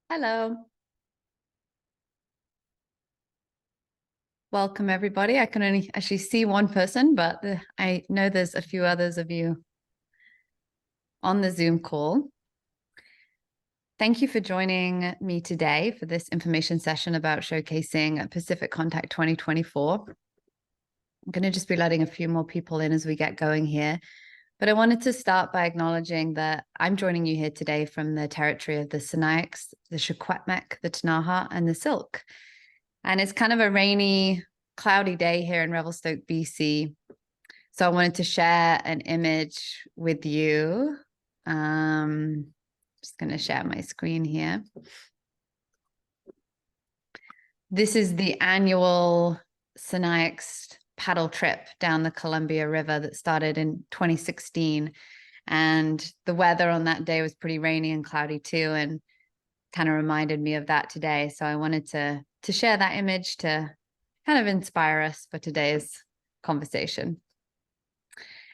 Hello. Welcome, everybody. I can only actually see one person, but I know there's a few others of you on the Zoom call. Thank you for joining me today for this information session about showcasing Pacific Contact 2024. I'm going to just be letting a few more people in as we get going here. But I wanted to start by acknowledging that I'm joining you here today from the territory of the Sinixt, the Secwepemc, the Ktunaxa, and the Syilx. And it's kind of a rainy, cloudy day here in Revelstoke, BC. So I wanted to share an image with you. Just going to share my screen here. This is the annual Sinixt paddle trip down the Columbia River that started in 2016. And the weather on that day was pretty rainy and cloudy too, and kind of reminded me of that today. So I wanted to share that image to kind of inspire us for today's conversation.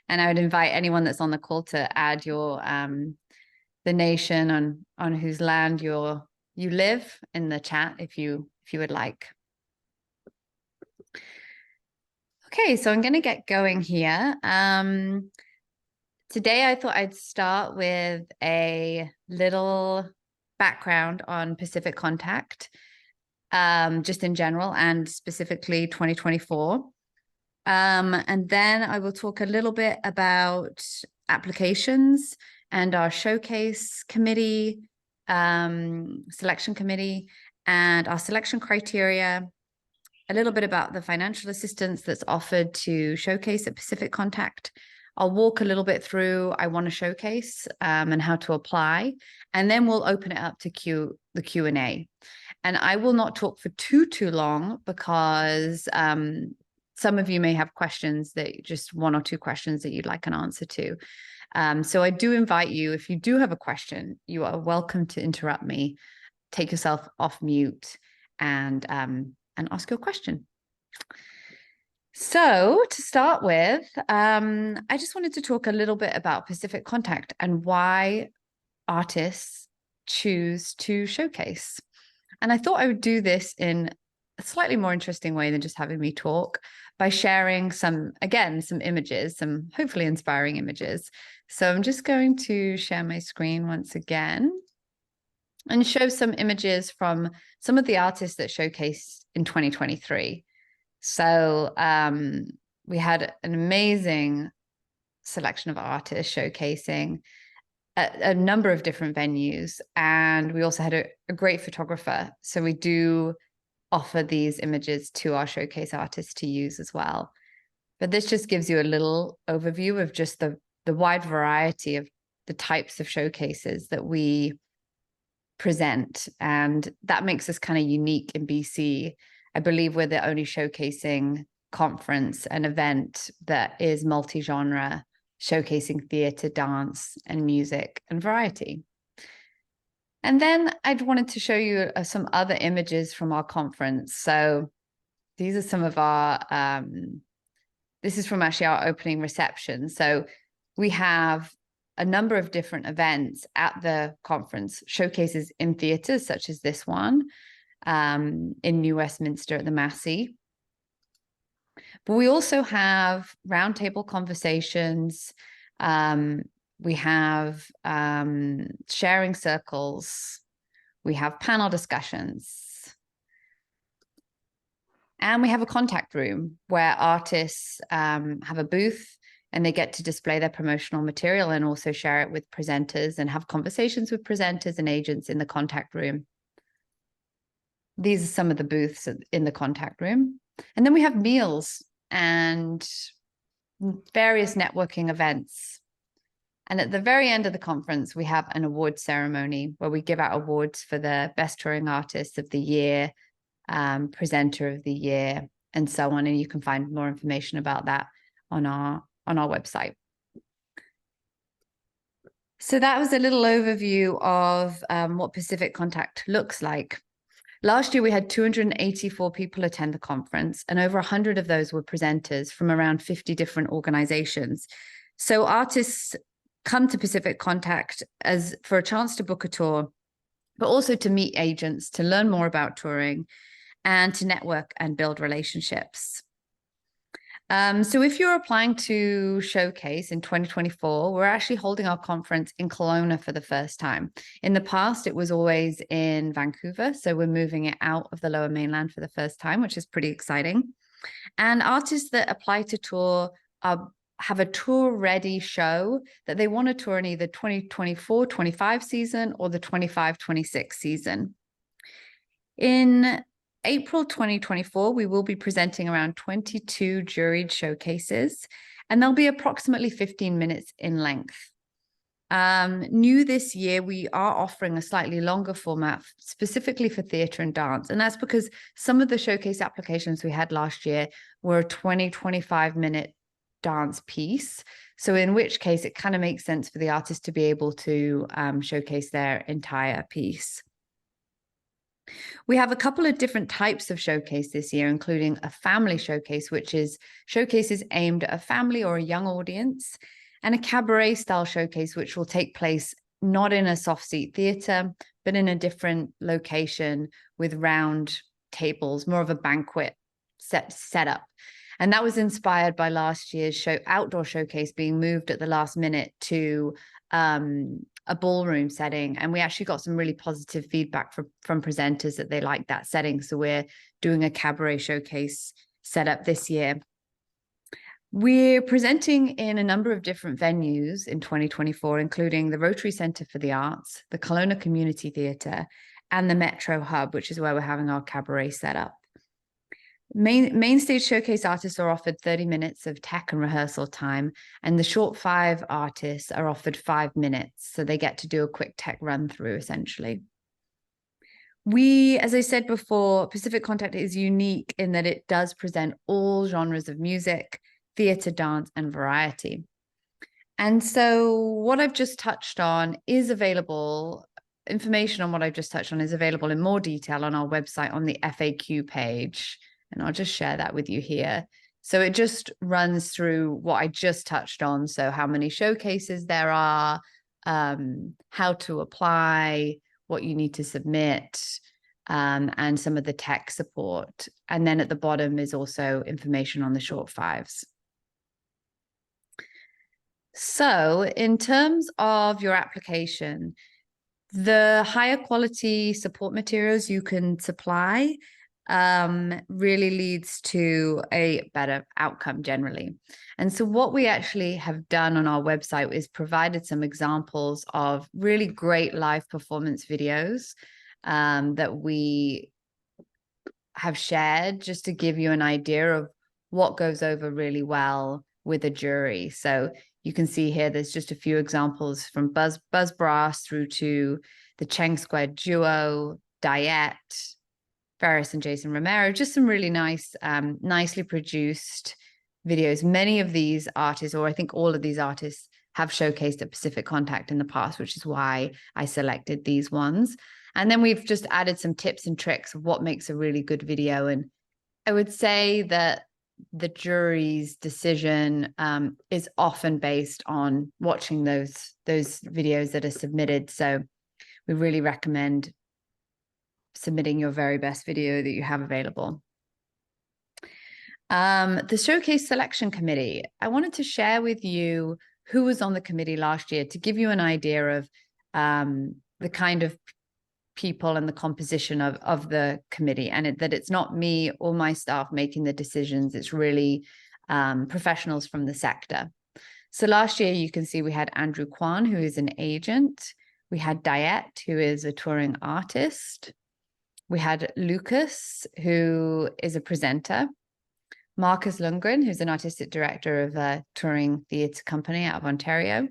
And I would invite anyone that's on the call to add your the nation on whose land you live in the chat if you would like. Okay, so I'm going to get going here. Today I thought I'd start with a little background on Pacific Contact, just in general and specifically 2024. And then I will talk a little bit about applications and our showcase committee, selection committee, and our selection criteria, a little bit about the financial assistance that's offered to showcase at Pacific Contact. I'll walk a little bit through I want to showcase and how to apply, and then we'll open it up to the Q&A. And I will not talk for too long because some of you may have questions that just one or two questions that you'd like an answer to. So I do invite you, if you do have a question, you are welcome to interrupt me, take yourself off mute and ask your question. So to start with, I just wanted to talk a little bit about Pacific Contact and why artists choose to showcase. And I thought I would do this in a slightly more interesting way than just having me talk by sharing some images, some hopefully inspiring images. So I'm just going to share my screen once again and show some images from some of the artists that showcased in 2023. So we had an amazing selection of artists showcasing a number of different venues, and we also had a great photographer. So we do offer these images to our showcase artists to use as well. But this just gives you a little overview of just the wide variety of the types of showcases that we present. And that makes us kind of unique in BC. I believe we're the only showcasing conference and event that is multi-genre, showcasing theatre, dance, and music and variety. And then I wanted to show you some other images from our conference. So these are some of our, this is from actually our opening reception. So we have a number of different events at the conference, showcases in theatres such as this one in New Westminster at the Massey. But we also have roundtable conversations. We have sharing circles. We have panel discussions. And we have a contact room where artists have a booth and they get to display their promotional material and also share it with presenters and have conversations with presenters and agents in the contact room. These are some of the booths in the contact room. And then we have meals and various networking events. And at the very end of the conference, we have an award ceremony where we give out awards for the best touring artist of the year, presenter of the year, and so on. And you can find more information about that on our website. So that was a little overview of what Pacific Contact looks like. Last year, we had 284 people attend the conference, and over 100 of those were presenters from around 50 different organizations. So artists come to Pacific Contact as for a chance to book a tour, but also to meet agents, to learn more about touring, and to network and build relationships. So if you're applying to Showcase in 2024, we're actually holding our conference in Kelowna for the first time. In the past, it was always in Vancouver. So we're moving it out of the Lower Mainland for the first time, which is pretty exciting. And artists that apply to tour have a tour-ready show that they want to tour in either 2024-25 season or the 25-26 season. In April 2024, we will be presenting around 22 juried showcases, and they'll be approximately 15 minutes in length. New this year, we are offering a slightly longer format specifically for theatre and dance. And that's because some of the showcase applications we had last year were a 20-25-minute dance piece. So in which case, it kind of makes sense for the artist to be able to showcase their entire piece. We have a couple of different types of showcase this year, including a family showcase, which is showcases aimed at a family or a young audience, and a cabaret style showcase, which will take place not in a soft seat theater, but in a different location with round tables, more of a banquet setup. And that was inspired by last year's outdoor showcase being moved at the last minute to a ballroom setting. And we actually got some really positive feedback from presenters that they liked that setting. So we're doing a cabaret showcase setup this year. We're presenting in a number of different venues in 2024, including the Rotary Centre for the Arts, the Kelowna Community Theatre, and the Metro Hub, which is where we're having our cabaret setup. Main stage showcase artists are offered 30 minutes of tech and rehearsal time, and the short 5 artists are offered 5 minutes. So they get to do a quick tech run through essentially. As I said before, Pacific Contact is unique in that it does present all genres of music, theatre, dance, and variety. And so what I've just touched on is available. Information on what I've just touched on is available in more detail on our website on the FAQ page. And I'll just share that with you here. So it just runs through what I just touched on. So how many showcases there are, how to apply, what you need to submit, and some of the tech support. And then at the bottom is also information on the short 5s. So in terms of your application, the higher quality support materials you can supply really leads to a better outcome generally. And so what we actually have done on our website is provided some examples of really great live performance videos that we have shared just to give you an idea of what goes over really well with a jury. So you can see here, there's just a few examples from Buzz Brass through to the Cheng Squared Duo, Diet, Ferris and Jason Romero, just some really nice, nicely produced videos. Many of these artists, or I think all of these artists, have showcased at Pacific Contact in the past, which is why I selected these ones. And then we've just added some tips and tricks of what makes a really good video. And I would say that the jury's decision is often based on watching those videos that are submitted. So we really recommend submitting your very best video that you have available. The Showcase Selection Committee. I wanted to share with you who was on the committee last year to give you an idea of the kind of people and the composition of the committee, and that it's not me or my staff making the decisions. It's really professionals from the sector. So last year, you can see we had Andrew Kwan, who is an agent. We had Diet, who is a touring artist. We had Lucas, who is a presenter. Marcus Lundgren, who's an artistic director of a touring theatre company out of Ontario.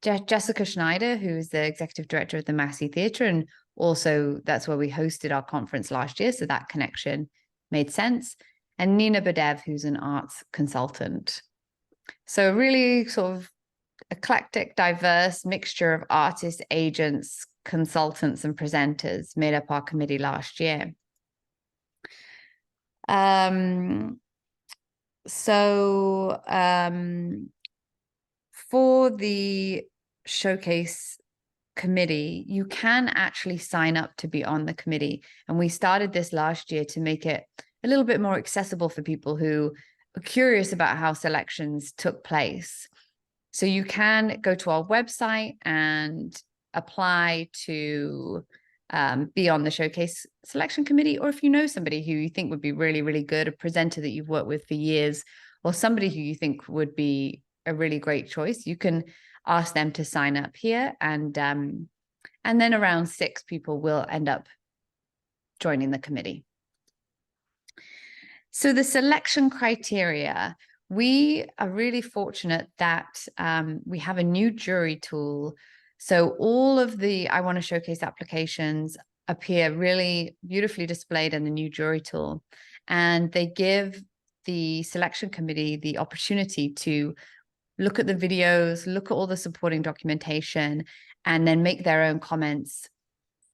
Jessica Schneider, who is the executive director of the Massey Theatre, and also that's where we hosted our conference last year, so that connection made sense. And Nina Badev, who's an arts consultant. So really sort of eclectic, diverse mixture of artists, agents, consultants, and presenters made up our committee last year. For the showcase committee, you can actually sign up to be on the committee. And we started this last year to make it a little bit more accessible for people who are curious about how selections took place. So you can go to our website and apply to be on the Showcase Selection Committee, or if you know somebody who you think would be really, really good, a presenter that you've worked with for years, or somebody who you think would be a really great choice, you can ask them to sign up here, and then around 6 people will end up joining the committee. So the selection criteria, we are really fortunate that we have a new jury tool. So all of the I Want to Showcase applications appear really beautifully displayed in the new jury tool. And they give the selection committee the opportunity to look at the videos, look at all the supporting documentation, and then make their own comments,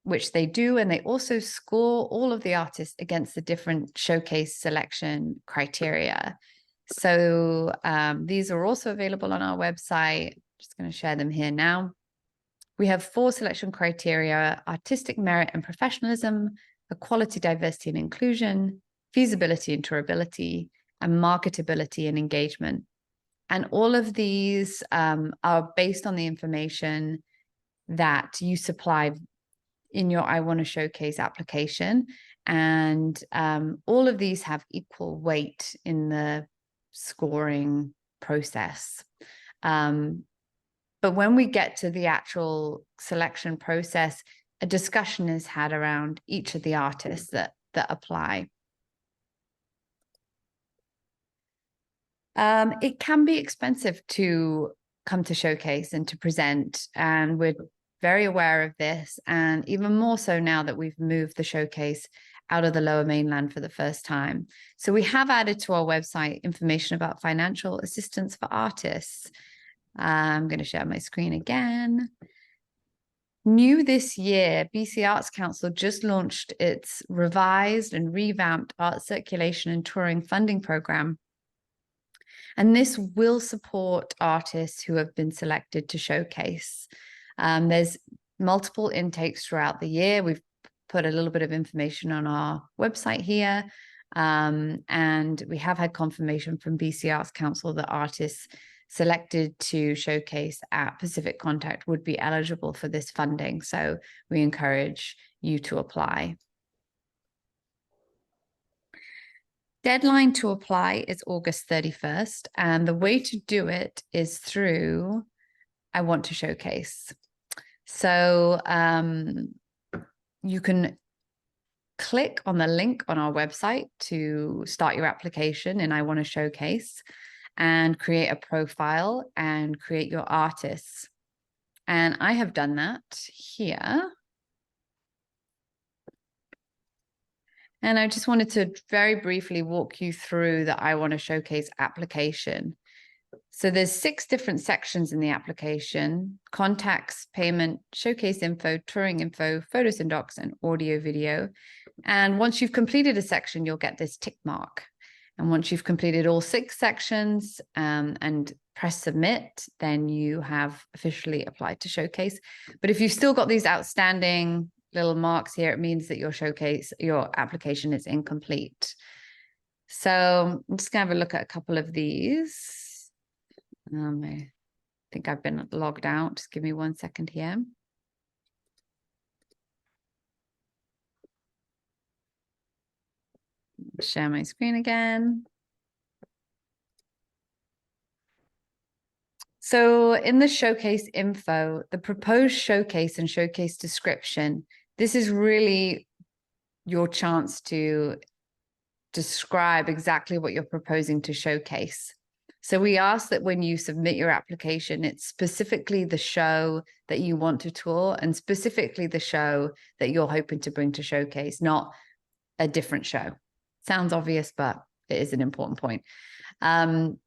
which they do. And they also score all of the artists against the different showcase selection criteria. So these are also available on our website. Just going to share them here now. We have 4 selection criteria: artistic merit and professionalism, equality, diversity, and inclusion, feasibility and tourability, and marketability and engagement. And all of these are based on the information that you supply in your I Want to Showcase application. And all of these have equal weight in the scoring process. But when we get to the actual selection process, a discussion is had around each of the artists that apply. It can be expensive to come to Showcase and to present, and we're very aware of this, and even more so now that we've moved the Showcase out of the Lower Mainland for the first time. So we have added to our website information about financial assistance for artists. I'm going to share my screen again. New this year, BC Arts Council just launched its revised and revamped art circulation and touring funding program. And this will support artists who have been selected to Showcase. There's multiple intakes throughout the year. We've put a little bit of information on our website here. And we have had confirmation from BC Arts Council that artists selected to Showcase at Pacific Contact would be eligible for this funding. So we encourage you to apply. Deadline to apply is August 31st, and the way to do it is through I Want to Showcase. So you can click on the link on our website to start your application in I Want to Showcase and create a profile and create your artists. And I have done that here. And I just wanted to very briefly walk you through the I Want to Showcase application. So there's 6 different sections in the application: contacts, payment, showcase info, touring info, photos and docs, and audio video. And once you've completed a section, you'll get this tick mark. And once you've completed all 6 sections and press submit, then you have officially applied to Showcase. But if you've still got these outstanding little marks here, it means that your application is incomplete. So I'm just gonna have a look at a couple of these. I think I've been logged out. Just give me 1 second here. Share my screen again. So in the Showcase info, the proposed showcase and showcase description, this is really your chance to describe exactly what you're proposing to showcase. So we ask that when you submit your application, it's specifically the show that you want to tour and specifically the show that you're hoping to bring to Showcase, not a different show. Sounds obvious, but it is an important point.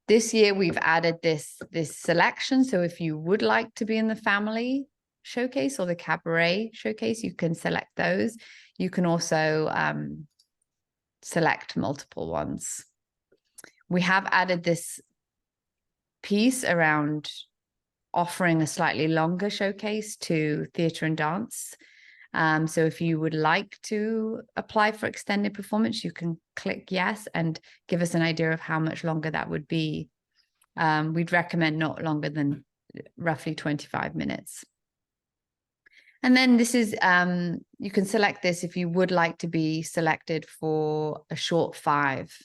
This year we've added this selection. So if you would like to be in the family showcase or the cabaret showcase, you can select those. You can also select multiple ones. We have added this piece around offering a slightly longer showcase to theatre and dance. So if you would like to apply for extended performance, you can click yes and give us an idea of how much longer that would be. We'd recommend not longer than roughly 25 minutes. And then this is, you can select this if you would like to be selected for a short 5,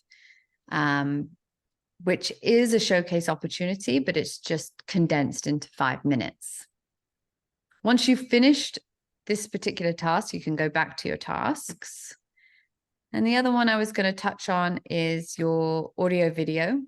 which is a showcase opportunity, but it's just condensed into 5 minutes. Once you've finished this particular task, you can go back to your tasks. And the other one I was going to touch on is your audio video.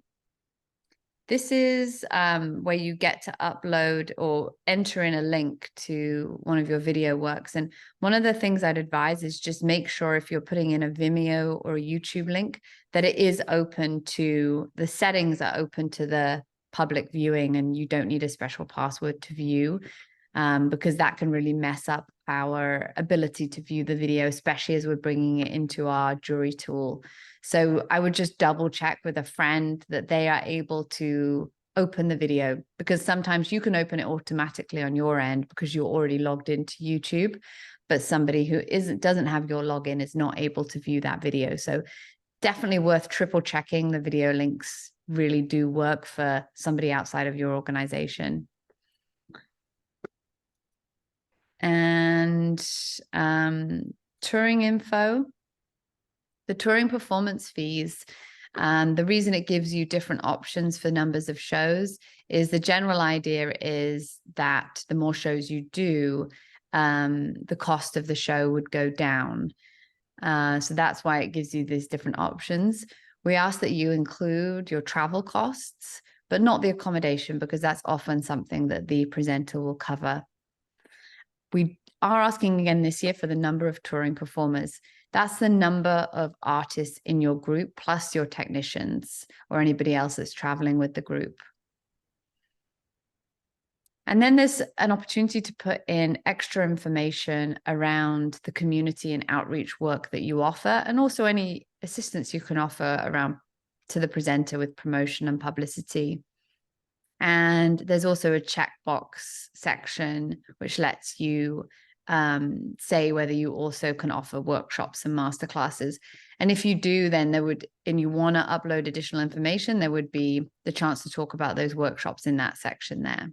This is where you get to upload or enter in a link to one of your video works. And one of the things I'd advise is just make sure if you're putting in a Vimeo or a YouTube link, that it is open to, the settings are open to the public viewing, and you don't need a special password to view, because that can really mess up our ability to view the video, especially as we're bringing it into our jury tool. So I would just double check with a friend that they are able to open the video, because sometimes you can open it automatically on your end because you're already logged into YouTube, but somebody who doesn't have your login is not able to view that video. So definitely worth triple checking the video links really do work for somebody outside of your organization. And touring info, the touring performance fees. The reason it gives you different options for numbers of shows is the general idea is that the more shows you do, the cost of the show would go down. So that's why it gives you these different options. We ask that you include your travel costs, but not the accommodation, because that's often something that the presenter will cover. We are asking again this year for the number of touring performers. That's the number of artists in your group, plus your technicians or anybody else that's traveling with the group. And then there's an opportunity to put in extra information around the community and outreach work that you offer, and also any assistance you can offer around to the presenter with promotion and publicity. And there's also a checkbox section which lets you say whether you also can offer workshops and masterclasses. And if you do, then there would, and you want to upload additional information, there would be the chance to talk about those workshops in that section there.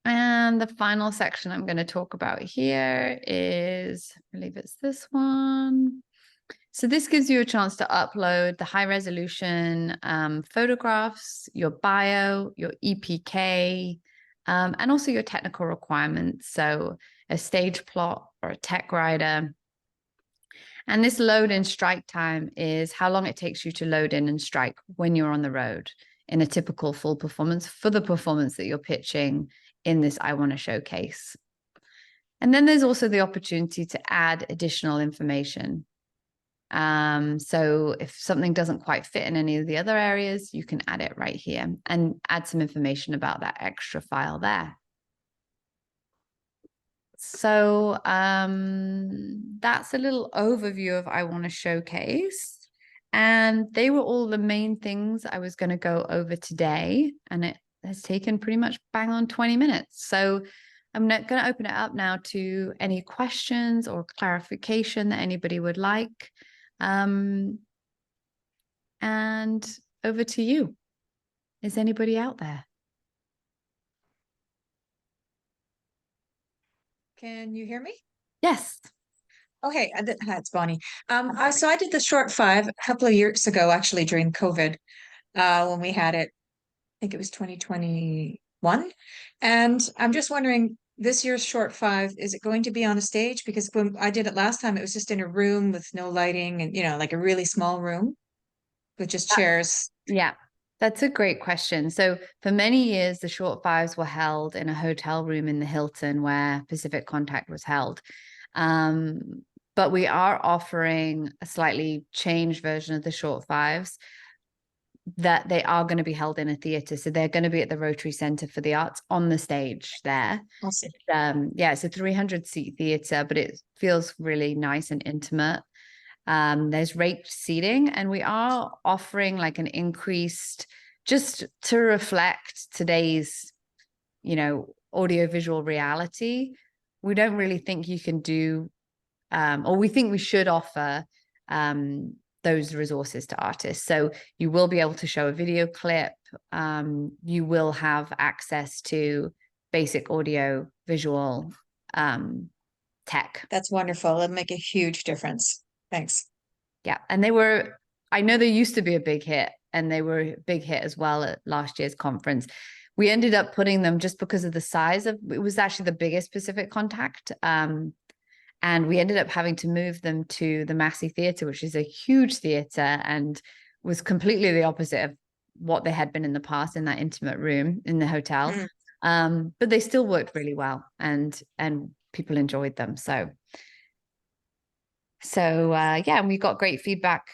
And the final section I'm going to talk about here is, I believe it's this one. So this gives you a chance to upload the high resolution photographs, your bio, your EPK, and also your technical requirements. So a stage plot or a tech rider. And this load and strike time is how long it takes you to load in and strike when you're on the road in a typical full performance for the performance that you're pitching in this I Want to Showcase. And then there's also the opportunity to add additional information. So if something doesn't quite fit in any of the other areas, you can add it right here and add some information about that extra file there. So that's a little overview of I Want to Showcase. And they were all the main things I was going to go over today. And it has taken pretty much bang on 20 minutes. So I'm not going to open it up now to any questions or clarification that anybody would like. And over to you. Is anybody out there? Can you hear me? Yes. Okay, it's Bonnie. So I did the short 5 a couple of years ago, actually during COVID, when we had it. I think it was 2021. And I'm just wondering, this year's short 5, is it going to be on a stage? Because when I did it last time, it was just in a room with no lighting and, like a really small room with just chairs. Yeah, that's a great question. So for many years, the short 5s were held in a hotel room in the Hilton where Pacific Contact was held. But we are offering a slightly changed version of the short 5s that they are going to be held in a theater. So they're going to be at the Rotary Center for the Arts on the stage there. Awesome. Yeah, it's a 300-seat theater, but it feels really nice and intimate. There's raked seating, and we are offering like an increased just to reflect today's, audiovisual reality, we don't really think you can do, or we think we should offer those resources to artists. So you will be able to show a video clip. You will have access to basic audio visual tech. That's wonderful. It'll make a huge difference. Thanks. Yeah. And I know they used to be a big hit, and they were a big hit as well at last year's conference. We ended up putting them, just because of the size of, it was actually the biggest Pacific Contact. And we ended up having to move them to the Massey Theatre, which is a huge theatre and was completely the opposite of what they had been in the past, in that intimate room in the hotel. But they still worked really well, and people enjoyed them. So yeah, and we got great feedback.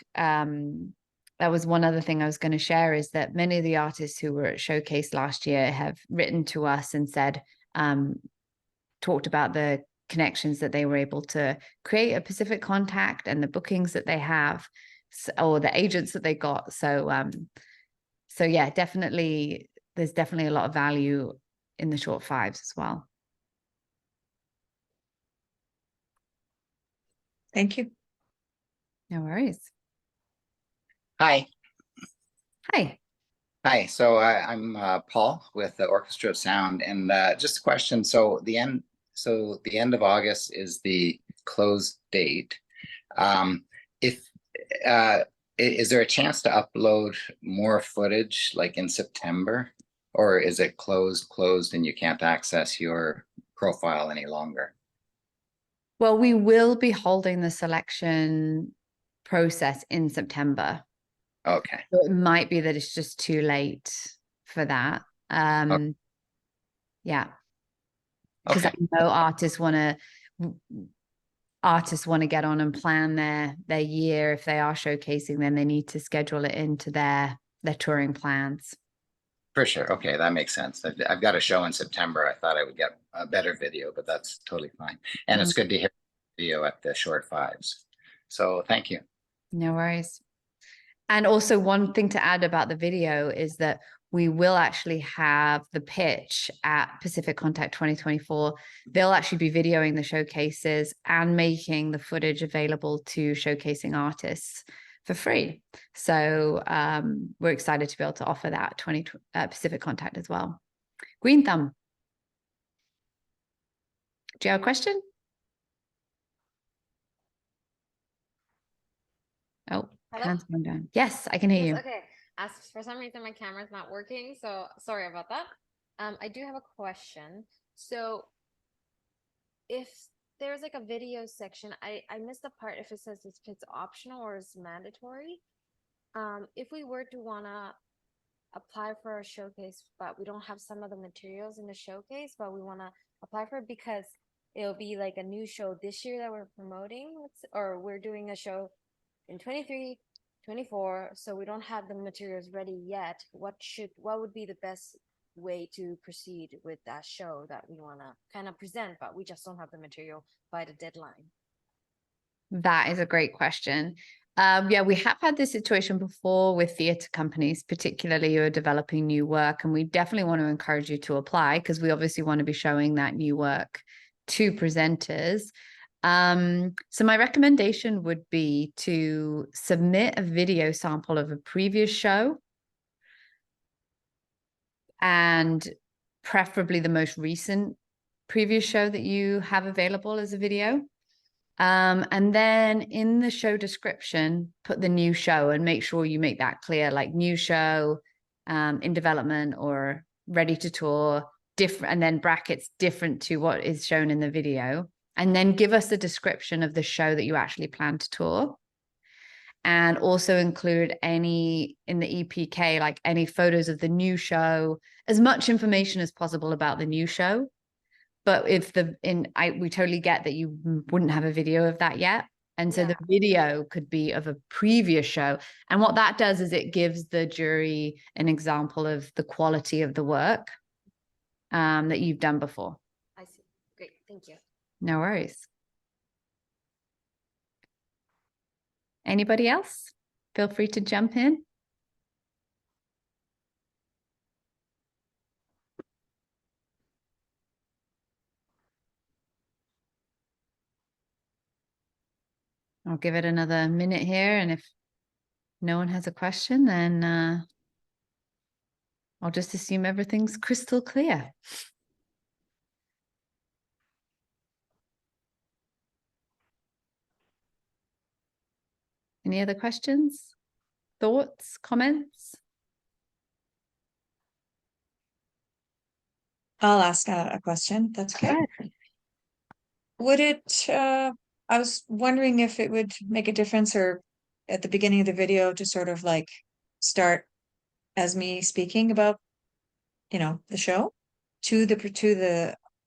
That was one other thing I was going to share, is that many of the artists who were at Showcase last year have written to us and said, talked about the connections that they were able to create at Pacific Contact, and the bookings that they have, or the agents that they got. So yeah, definitely, there's definitely a lot of value in the short fives as well. Thank you. No worries. Hi. Hi. Hi. So I'm Paul with the Orchestra of Sound, and just a question. So the end of August is the close date. If is there a chance to upload more footage like in September, or is it closed and you can't access your profile any longer? Well, we will be holding the selection process in September. Okay. So it might be that it's just too late for that. Okay. Yeah. Because I know artists want to get on and plan their year. If they are showcasing, then they need to schedule it into their touring plans. For sure. Okay, that makes sense. I've got a show in September. I thought I would get a better video, but that's totally fine. And it's good to hear video at the short fives. So thank you. No worries. And also, one thing to add about the video is that we will actually have the pitch at Pacific Contact 2024. They'll actually be videoing the showcases and making the footage available to showcasing artists for free. So we're excited to be able to offer that Pacific Contact as well. Green Thumb, do you have a question? Oh, hands going down. Yes, I can hear you. Okay. As for some reason my camera's not working, so sorry about that. I do have a question. So if there's like a video section, I missed the part if it says if it's optional or it's mandatory. If we were to wanna apply for a showcase, but we don't have some of the materials in the showcase, but we wanna apply for it because it'll be like a new show this year that we're promoting, or we're doing a show in 23, 24, so we don't have the materials ready yet. What would be the best way to proceed with that show that we want to kind of present, but we just don't have the material by the deadline? That is a great question. Yeah, we have had this situation before with theatre companies, particularly who are developing new work, and we definitely want to encourage you to apply, because we obviously want to be showing that new work to presenters. So my recommendation would be to submit a video sample of a previous show, and preferably the most recent previous show that you have available as a video. And then in the show description, put the new show, and make sure you make that clear, like new show, in development or ready to tour, different, and then brackets different to what is shown in the video. And then give us a description of the show that you actually plan to tour. And also include any, in the EPK, like any photos of the new show, as much information as possible about the new show. But if we totally get that you wouldn't have a video of that yet. And so the video could be of a previous show. And what that does is it gives the jury an example of the quality of the work that you've done before. I see. Great. Thank you. No worries. Anybody else? Feel free to jump in. I'll give it another minute here, and if no one has a question, then I'll just assume everything's crystal clear. Any other questions, thoughts, comments? I'll ask a question. That's okay. Right. Would it, I was wondering if it would make a difference or at the beginning of the video to sort of like start as me speaking about, the show to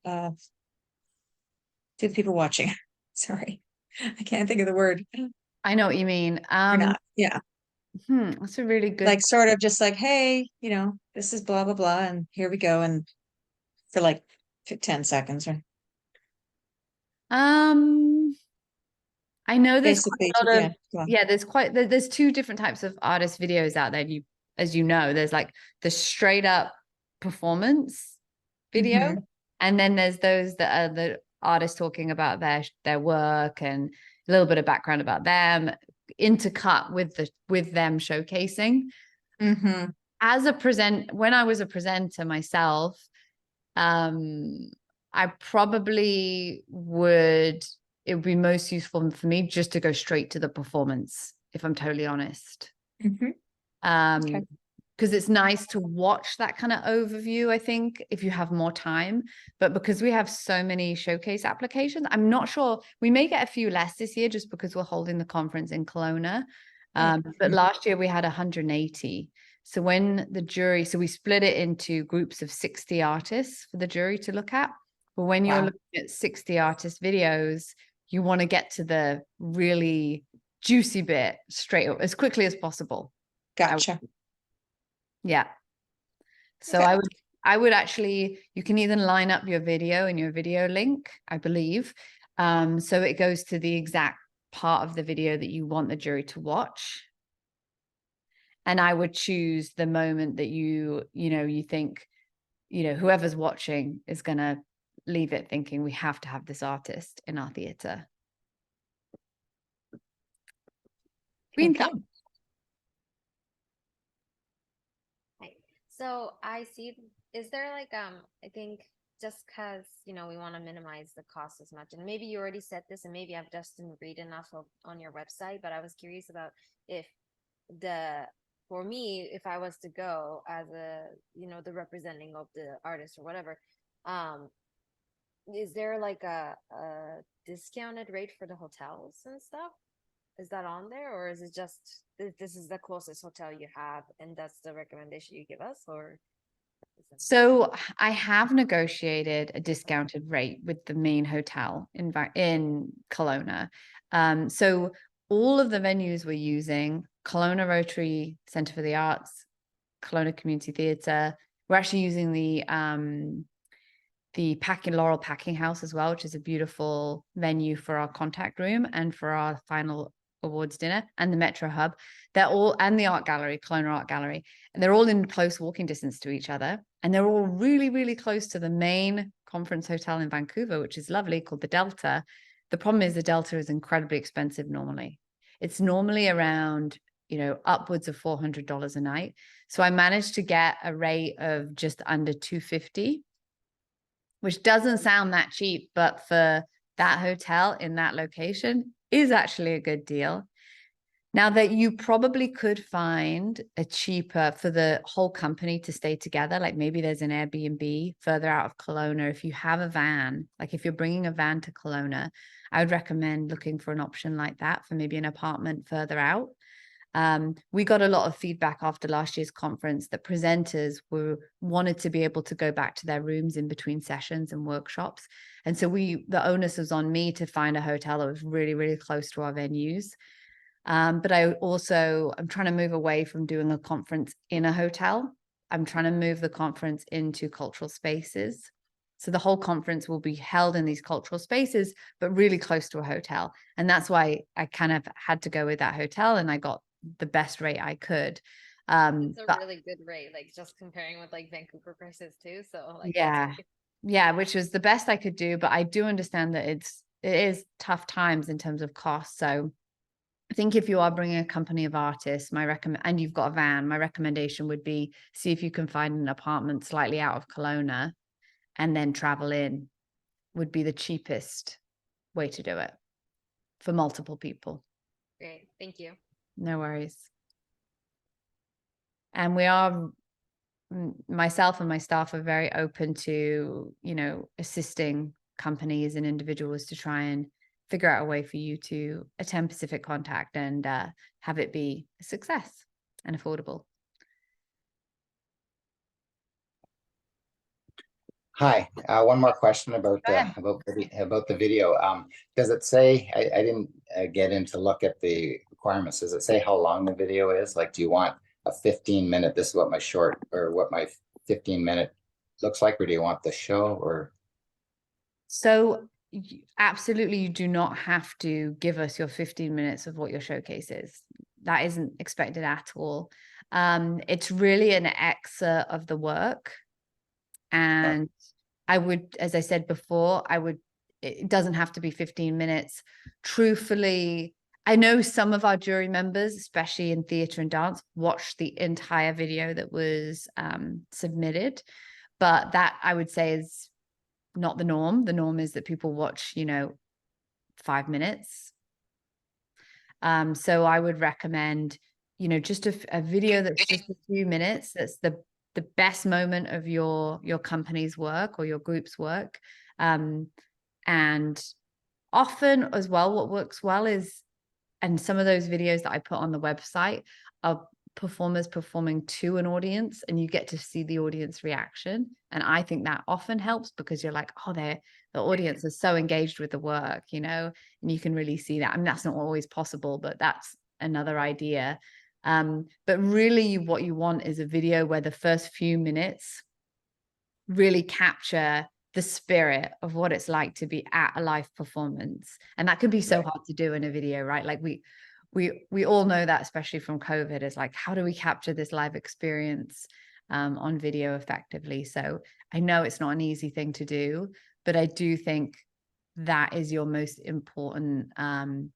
uh, to the people watching. Sorry, I can't think of the word. I know what you mean. Or not. Yeah. That's a really good. Like sort of just like, hey, this is blah, blah, blah, and here we go. And for like 10 seconds or I know there's basically, quite a lot yeah. of, Go on. yeah, there's two different types of artist videos out there. As you know, there's like the straight up performance video, Mhm. and then there's those that are the artists talking about their work and a little bit of background about them, intercut with them showcasing. Mhm. When I was a presenter myself, I probably it would be most useful for me just to go straight to the performance, if I'm totally honest. Mhm. Okay. Because it's nice to watch that kind of overview, I think, if you have more time. But because we have so many showcase applications, I'm not sure. We may get a few less this year just because we're holding the conference in Kelowna. But last year we had 180. So so we split it into groups of 60 artists for the jury to look at. But when you're Wow. looking at 60 artist videos, you want to get to the really juicy bit straight up as quickly as possible. Gotcha. Yeah. So Okay. I would actually, you can either line up your video and your video link, I believe. So it goes to the exact part of the video that you want the jury to watch. And I would choose the moment that you think, whoever's watching is going to leave it thinking we have to have this artist in our theater. Green Okay. thumb. Right. So I see, is there like, I think just because, we want to minimize the cost as much, and maybe you already said this, and maybe I've just didn't read enough on your website, but I was curious about if for me, if I was to go as the representing of the artist or whatever, is there like a discounted rate for the hotels and stuff? Is that on there, or is it just this is the closest hotel you have and that's the recommendation you give us, or So I have negotiated a discounted rate with the main hotel in Kelowna. So all of the venues we're using, Kelowna Rotary Centre for the Arts, Kelowna Community Theatre, we're actually using the Laurel Packing House as well, which is a beautiful venue for our contact room and for our final awards dinner, and the Metro Hub. And the art gallery, Kelowna Art Gallery, and they're all in close walking distance to each other, and they're all really, really close to the main conference hotel in Vancouver, which is lovely, called the Delta. The problem is the Delta is incredibly expensive normally. It's normally around, upwards of $400 a night. So I managed to get a rate of just under $250, which doesn't sound that cheap, but for that hotel in that location is actually a good deal. Now that you probably could find a cheaper for the whole company to stay together, like maybe there's an Airbnb further out of Kelowna. If you have a van, like if you're bringing a van to Kelowna, I would recommend looking for an option like that for maybe an apartment further out. We got a lot of feedback after last year's conference that presenters wanted to be able to go back to their rooms in between sessions and workshops. And so the onus was on me to find a hotel that was really, really close to our venues. But I'm trying to move away from doing a conference in a hotel. I'm trying to move the conference into cultural spaces. So the whole conference will be held in these cultural spaces, but really close to a hotel. And that's why I kind of had to go with that hotel, and I got the best rate I could. it's a really good rate, like just comparing with like Vancouver prices too. So like yeah, which was the best I could do. But I do understand that it is tough times in terms of cost. So I think if you are bringing a company of artists, and you've got a van, my recommendation would be see if you can find an apartment slightly out of Kelowna and then travel in would be the cheapest way to do it for multiple people. Great, thank you. No worries. And we are, myself and my staff are very open to, you know, assisting companies and individuals to try and figure out a way for you to attend Pacific Contact and have it be a success and affordable. Hi, one more question about Go ahead. about the video. Does it say, I didn't get in to look at the requirements. Does it say how long the video is? Like, do you want a 15-minute, this is what my short or what my 15-minute looks like, or do you want the show or? So absolutely, you do not have to give us your 15 minutes of what your showcase is. That isn't expected at all. It's really an excerpt of the work. And I would, as I said before, it doesn't have to be 15 minutes. Truthfully, I know some of our jury members, especially in theatre and dance, watched the entire video that was submitted, but that I would say is not the norm. The norm is that people watch, you know, 5 minutes. So I would recommend, you know, just a video that's just a few minutes. That's the best moment of your company's work or your group's work. And often as well, what works well is, and some of those videos that I put on the website are performers performing to an audience, and you get to see the audience reaction. And I think that often helps because you're like, oh, the audience is so engaged with the work, you know, and you can really see that. I mean, that's not always possible, but that's another idea. But really what you want is a video where the first few minutes really capture the spirit of what it's like to be at a live performance. And that can be so hard to do in a video, right? Like we all know that, especially from COVID, is like, how do we capture this live experience on video effectively? So I know it's not an easy thing to do, but I do think that is your most important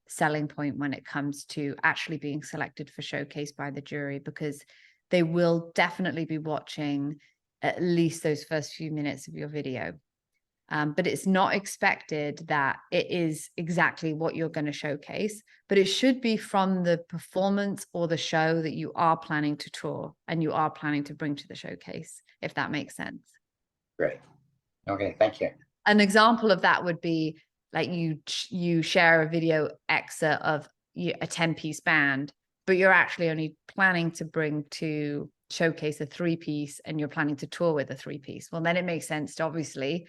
selling point when it comes to actually being selected for showcase by the jury, because they will definitely be watching at least those first few minutes of your video. But it's not expected that it is exactly what you're going to showcase, but it should be from the performance or the show that you are planning to tour and you are planning to bring to the showcase, if that makes sense. Great. Okay, thank you. An example of that would be like you share a video excerpt of a 10-piece band, but you're actually only planning to bring to showcase a 3-piece and you're planning to tour with a 3-piece. Well, then it makes sense to obviously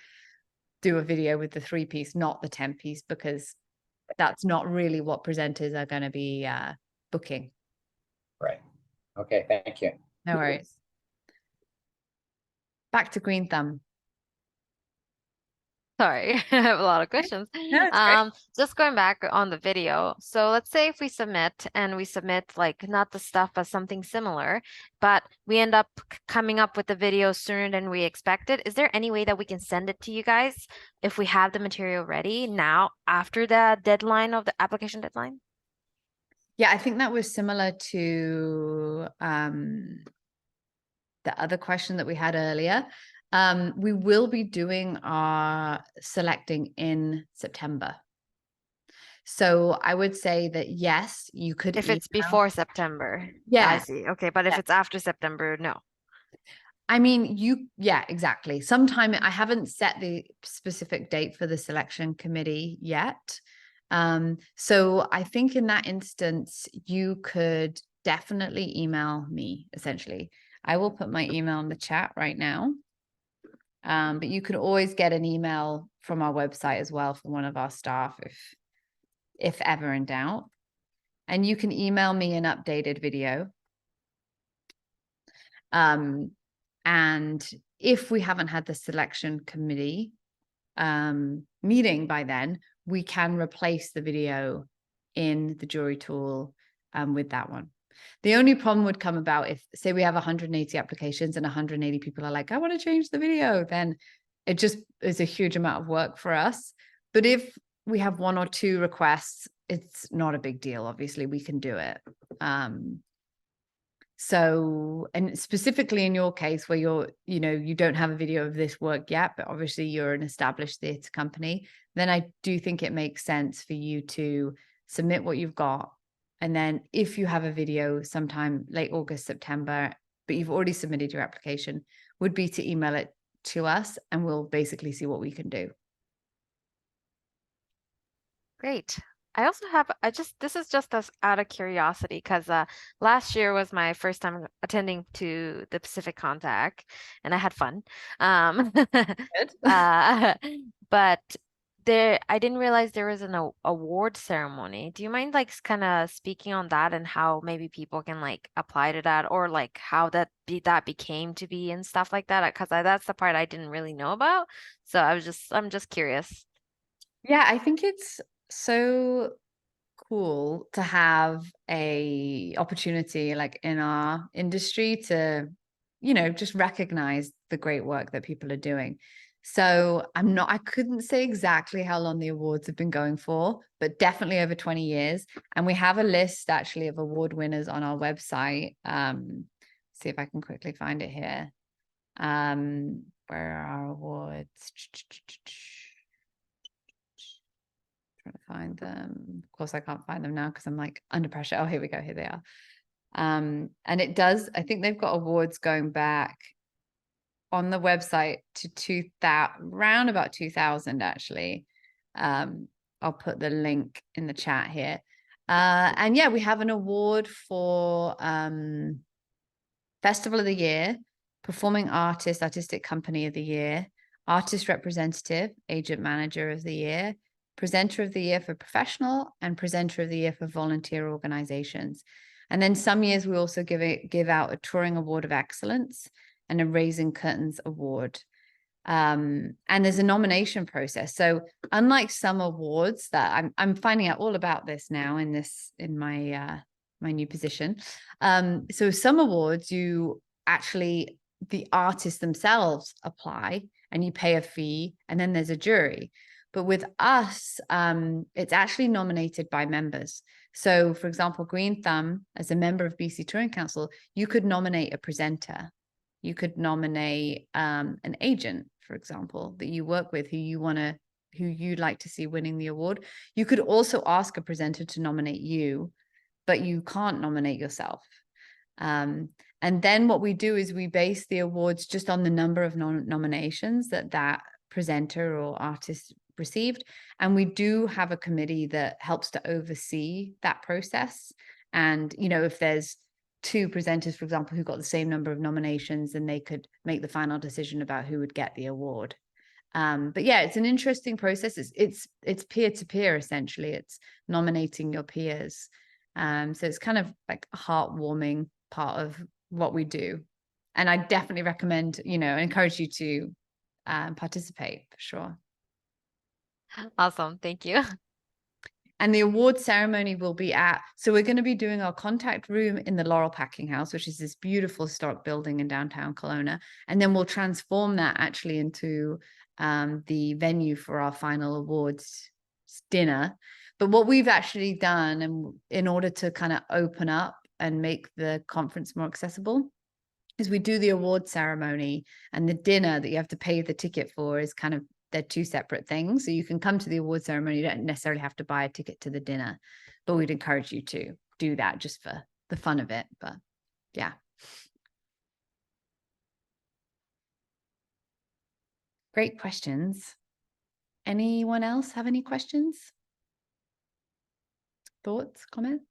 do a video with the 3-piece, not the 10-piece, because that's not really what presenters are going to be booking. Right. Okay, thank you. No worries. Back to Green Thumb. Sorry, I have a lot of questions. No, it's great. Just going back on the video. So let's say if we submit like not the stuff, but something similar, but we end up coming up with the video sooner than we expected. Is there any way that we can send it to you guys if we have the material ready now after the deadline of the application deadline? Yeah, I think that was similar to the other question that we had earlier. We will be doing our selecting in September. So I would say that yes, you could. If it's before September. Yeah. I see. Okay, but if it's after September, no. I mean, yeah, exactly. Sometime, I haven't set the specific date for the selection committee yet. So I think in that instance, you could definitely email me, essentially. I will put my email in the chat right now. But you can always get an email from our website as well from one of our staff if ever in doubt. And you can email me an updated video. And if we haven't had the selection committee meeting by then, we can replace the video in the jury tool with that one. The only problem would come about if, say, we have 180 applications and 180 people are like, I want to change the video, then it just is a huge amount of work for us. But if we have 1 or 2 requests it's not a big deal. Obviously, we can do it. So, and specifically in your case where you don't have a video of this work yet, but obviously you're an established theatre company, then I do think it makes sense for you to submit what you've got. And then if you have a video sometime late August, September, but you've already submitted your application, would be to email it to us and we'll basically see what we can do. Great. I also have, this is just as out of curiosity because last year was my first time attending to the Pacific Contact and I had fun. But I didn't realize there was an award ceremony. Do you mind like kind of speaking on that and how maybe people can like apply to that or like how that became to be and stuff like that? Because that's the part I didn't really know about. So I'm just curious. Yeah, I think it's so cool to have a opportunity like in our industry to, just recognize the great work that people are doing. So I couldn't say exactly how long the awards have been going for, but definitely over 20 years. And we have a list actually of award winners on our website. See if I can quickly find it here. Where are our awards? Trying to find them. Of course, I can't find them now because I'm like under pressure. Oh, here we go. Here they are. And it does, I think they've got awards going back on the website to around about 2000 actually. I'll put the link in the chat here. And yeah, we have an award for Festival of the Year, Performing Artist, Artistic Company of the Year, Artist Representative, Agent Manager of the Year, Presenter of the Year for Professional, and Presenter of the Year for Volunteer Organizations. And then some years we also give out a Touring Award of Excellence and a Raising Curtains Award. And there's a nomination process. So unlike some awards that I'm finding out all about this now in my new position. So some awards the artists themselves apply and you pay a fee and then there's a jury. But with us, it's actually nominated by members. So for example, Green Thumb, as a member of BC Touring Council, you could nominate a presenter. You could nominate an agent, for example, that you work with who you'd like to see winning the award. You could also ask a presenter to nominate you, but you can't nominate yourself. And then what we do is we base the awards just on the number of nominations that presenter or artist received. And we do have a committee that helps to oversee that process. And, if there's two presenters, for example, who got the same number of nominations, then they could make the final decision about who would get the award. But yeah, it's an interesting process. It's peer-to-peer, essentially. It's nominating your peers. So it's kind of like a heartwarming part of what we do. And I definitely recommend, encourage you to participate for sure. Awesome. Thank you. And the award ceremony will be so we're going to be doing our contact room in the Laurel Packing House, which is this beautiful historic building in downtown Kelowna. And then we'll transform that actually into the venue for our final awards dinner. But what we've actually done, and in order to kind of open up and make the conference more accessible, is we do the award ceremony, and the dinner that you have to pay the ticket for is kind of, they're two separate things. So you can come to the award ceremony, you don't necessarily have to buy a ticket to the dinner, but we'd encourage you to do that just for the fun of it. But yeah. Great questions. Anyone else have any questions? Thoughts, comments?